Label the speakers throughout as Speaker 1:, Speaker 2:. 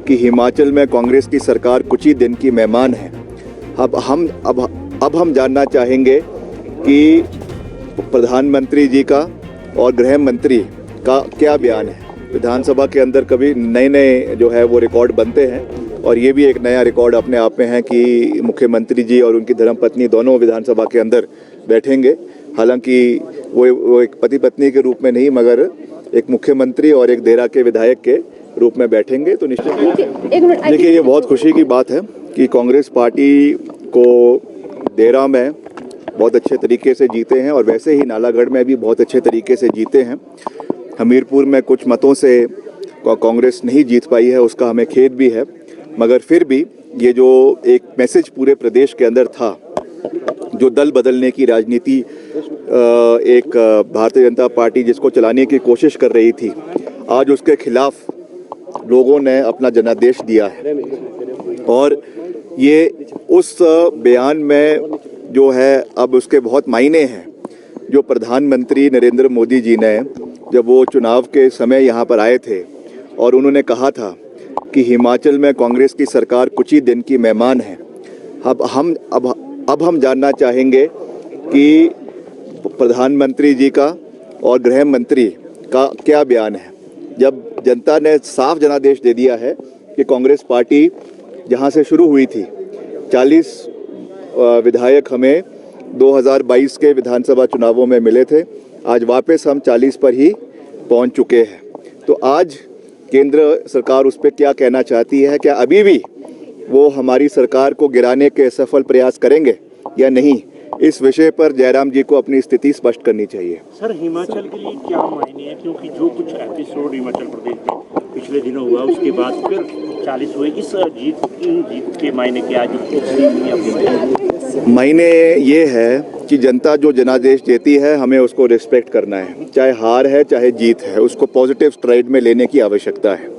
Speaker 1: कि हिमाचल में कांग्रेस की सरकार कुछ ही दिन की मेहमान है। अब हम जानना चाहेंगे कि प्रधानमंत्री जी का और गृह मंत्री का क्या बयान है। विधानसभा के अंदर कभी नए जो है वो रिकॉर्ड बनते हैं और ये भी एक नया रिकॉर्ड अपने आप में है कि मुख्यमंत्री जी और उनकी धर्मपत्नी दोनों विधानसभा के अंदर बैठेंगे। हालांकि वो एक पति पत्नी के रूप में नहीं मगर एक मुख्यमंत्री और एक देरा के विधायक के रूप में बैठेंगे। तो निश्चित देखिए ये बहुत खुशी की बात है कि कांग्रेस पार्टी को देरा में बहुत अच्छे तरीके से जीते हैं और वैसे ही नालागढ़ में भी बहुत अच्छे तरीके से जीते हैं। हमीरपुर में कुछ मतों से कांग्रेस नहीं जीत पाई है, उसका हमें खेद भी है, मगर फिर भी ये जो एक मैसेज पूरे प्रदेश के अंदर था, जो दल बदलने की राजनीति एक भारतीय जनता पार्टी जिसको चलाने की कोशिश कर रही थी, आज उसके खिलाफ लोगों ने अपना जनादेश दिया है। और ये उस बयान में जो है अब उसके बहुत मायने हैं। जो प्रधानमंत्री नरेंद्र मोदी जी ने जब वो चुनाव के समय यहाँ पर आए थे और उन्होंने कहा था कि हिमाचल में कांग्रेस की सरकार कुछ ही दिन की मेहमान है। अब हम जानना चाहेंगे कि प्रधानमंत्री जी का और गृह मंत्री का क्या बयान है। जब जनता ने साफ जनादेश दे दिया है कि कांग्रेस पार्टी जहाँ से शुरू हुई थी, 40 विधायक हमें 2022 के विधानसभा चुनावों में मिले थे, आज वापस हम 40 पर ही पहुंच चुके हैं। तो आज केंद्र सरकार उस पर क्या कहना चाहती है? क्या अभी भी वो हमारी सरकार को गिराने के सफल प्रयास करेंगे या नहीं? इस विषय पर जयराम जी को अपनी स्थिति स्पष्ट करनी चाहिए।
Speaker 2: सर, हिमाचल के लिए क्या मायने हैं, क्योंकि जो कुछ एपिसोड हिमाचल प्रदेश में पिछले दिनों हुआ उसके बाद फिर 40 हुए, इस जीत के मायने क्या है?
Speaker 1: मायने ये है कि जनता जो जनादेश देती है हमें उसको रिस्पेक्ट करना है, चाहे हार है चाहे जीत है, उसको पॉजिटिव स्ट्राइड में लेने की आवश्यकता है।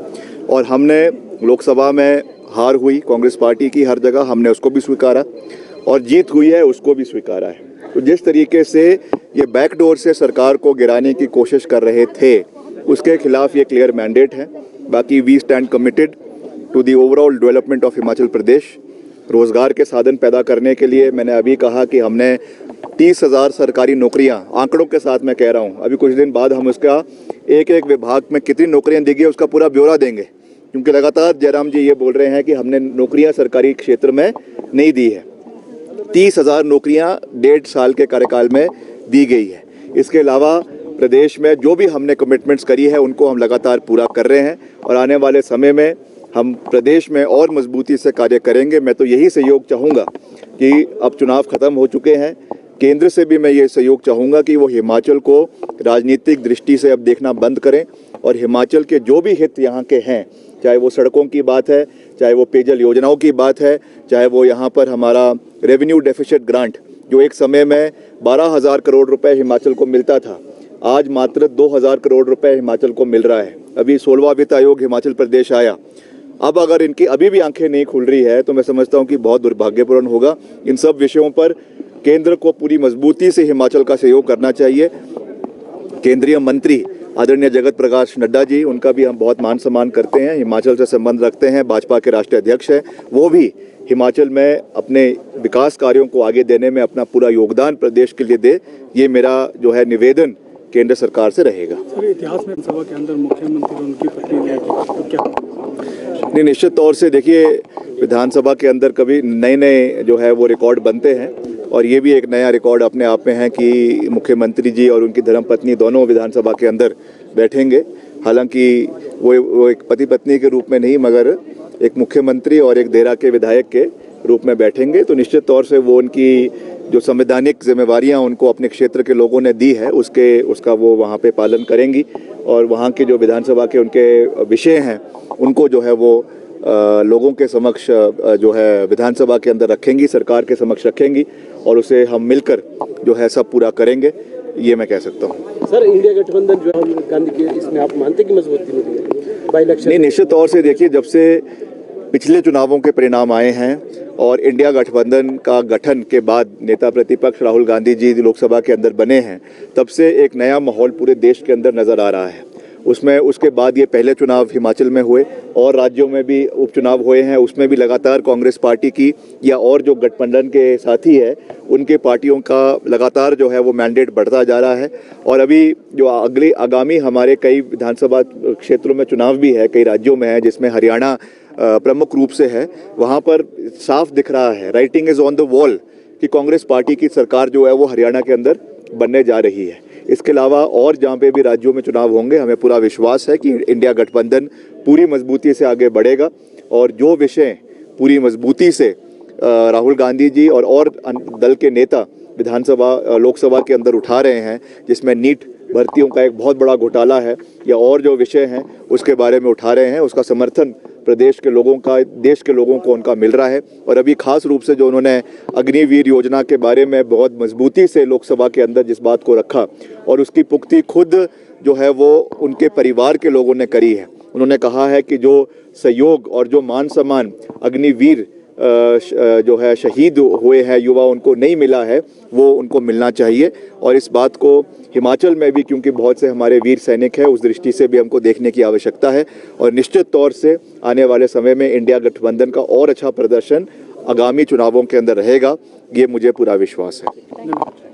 Speaker 1: और हमने लोकसभा में हार हुई कांग्रेस पार्टी की, हर जगह हमने उसको भी स्वीकारा और जीत हुई है उसको भी स्वीकारा है। तो जिस तरीके से ये बैकडोर से सरकार को गिराने की कोशिश कर रहे थे उसके खिलाफ ये क्लियर मैंडेट है। बाकी we stand committed to the overall development of Himachal Pradesh. रोज़गार के साधन पैदा करने के लिए मैंने अभी कहा कि हमने 30,000 सरकारी नौकरियां, आंकड़ों के साथ मैं कह रहा हूं, अभी कुछ दिन बाद हम उसका एक विभाग में कितनी नौकरियां दी गई उसका पूरा ब्यौरा देंगे, क्योंकि लगातार जयराम जी ये बोल रहे हैं कि हमने नौकरियां सरकारी क्षेत्र में नहीं दी है। 30,000 नौकरियां 1.5 साल के कार्यकाल में दी गई है। इसके अलावा प्रदेश में जो भी हमने कमिटमेंट्स करी है उनको हम लगातार पूरा कर रहे हैं और आने वाले समय में हम प्रदेश में और मजबूती से कार्य करेंगे। मैं तो यही सहयोग चाहूँगा कि अब चुनाव खत्म हो चुके हैं, केंद्र से भी मैं ये सहयोग चाहूँगा कि वो हिमाचल को राजनीतिक दृष्टि से अब देखना बंद करें और हिमाचल के जो भी हित यहाँ के हैं, चाहे वो सड़कों की बात है, चाहे वो पेयजल योजनाओं की बात है, चाहे वो यहाँ पर हमारा रेवेन्यू डेफिसिट ग्रांट जो एक समय में 12,000 करोड़ रुपए हिमाचल को मिलता था, आज मात्र 2,000 करोड़ रुपए हिमाचल को मिल रहा है। अभी 16वां वित्त आयोग हिमाचल प्रदेश आया, अब अगर इनकी अभी भी आंखें नहीं खुल रही है तो मैं समझता हूं कि बहुत दुर्भाग्यपूर्ण होगा। इन सब विषयों पर केंद्र को पूरी मजबूती से हिमाचल का सहयोग करना चाहिए। केंद्रीय मंत्री आदरणीय जगत प्रकाश नड्डा जी, उनका भी हम बहुत मान सम्मान करते हैं, हिमाचल से संबंध रखते हैं, भाजपा के राष्ट्रीय अध्यक्ष हैं, वो भी हिमाचल में अपने विकास कार्यों को आगे देने में अपना पूरा योगदान प्रदेश के लिए दे। ये मेरा जो है निवेदन केंद्र सरकार से रहेगा।
Speaker 3: सर, इतिहास में सभा के अंदर मुख्यमंत्री और उनकी पत्नी ने तो क्या
Speaker 1: नहीं, निश्चित तौर से देखिए विधानसभा के अंदर कभी नए जो है वो रिकॉर्ड बनते हैं और ये भी एक नया रिकॉर्ड अपने आप में है कि मुख्यमंत्री जी और उनकी धर्मपत्नी दोनों विधानसभा के अंदर बैठेंगे। हालांकि वो एक पति पत्नी के रूप में नहीं मगर एक मुख्यमंत्री और एक देरा के विधायक के रूप में बैठेंगे। तो निश्चित तौर से वो उनकी जो संवैधानिक जिम्मेवारियां उनको अपने क्षेत्र के लोगों ने दी है उसका वो वहाँ पे पालन करेंगी और वहाँ के जो विधानसभा के उनके विषय हैं उनको जो है वो लोगों के समक्ष जो है विधानसभा के अंदर रखेंगी, सरकार के समक्ष रखेंगी और उसे हम मिलकर जो है सब पूरा करेंगे, ये मैं कह सकता हूँ।
Speaker 4: सर, इंडिया गठबंधन जो है राहुल गांधी की, इसमें आप मानते कि मजबूती मिली है बाई इलेक्शन?
Speaker 1: नहीं, निश्चित तौर से देखिए जब से पिछले चुनावों के परिणाम आए हैं और इंडिया गठबंधन का गठन के बाद नेता प्रतिपक्ष राहुल गांधी जी लोकसभा के अंदर बने हैं, तब से एक नया माहौल पूरे देश के अंदर नज़र आ रहा है। उसमें उसके बाद ये पहले चुनाव हिमाचल में हुए और राज्यों में भी उपचुनाव हुए हैं, उसमें भी लगातार कांग्रेस पार्टी की या और जो गठबंधन के साथी है उनके पार्टियों का लगातार जो है वो मैंडेट बढ़ता जा रहा है। और अभी जो आगामी हमारे कई विधानसभा क्षेत्रों में चुनाव भी है, कई राज्यों में है जिसमें हरियाणा प्रमुख रूप से है, वहाँ पर साफ दिख रहा है, writing is on the wall कि कांग्रेस पार्टी की सरकार जो है वो हरियाणा के अंदर बनने जा रही है। इसके अलावा और जहाँ पे भी राज्यों में चुनाव होंगे हमें पूरा विश्वास है कि इंडिया गठबंधन पूरी मजबूती से आगे बढ़ेगा और जो विषय पूरी मजबूती से राहुल गांधी जी और दल के नेता विधानसभा लोकसभा के अंदर उठा रहे हैं, जिसमें नीट भर्तियों का एक बहुत बड़ा घोटाला है या और जो विषय हैं उसके बारे में उठा रहे हैं, उसका समर्थन प्रदेश के लोगों का, देश के लोगों को उनका मिल रहा है। और अभी खास रूप से जो उन्होंने अग्निवीर योजना के बारे में बहुत मजबूती से लोकसभा के अंदर जिस बात को रखा और उसकी पुख्ती खुद जो है वो उनके परिवार के लोगों ने करी है। उन्होंने कहा है कि जो सहयोग और जो मान सम्मान अग्निवीर जो है शहीद हुए हैं युवा, उनको नहीं मिला है, वो उनको मिलना चाहिए। और इस बात को हिमाचल में भी, क्योंकि बहुत से हमारे वीर सैनिक हैं, उस दृष्टि से भी हमको देखने की आवश्यकता है। और निश्चित तौर से आने वाले समय में इंडिया गठबंधन का और अच्छा प्रदर्शन आगामी चुनावों के अंदर रहेगा, ये मुझे पूरा विश्वास है।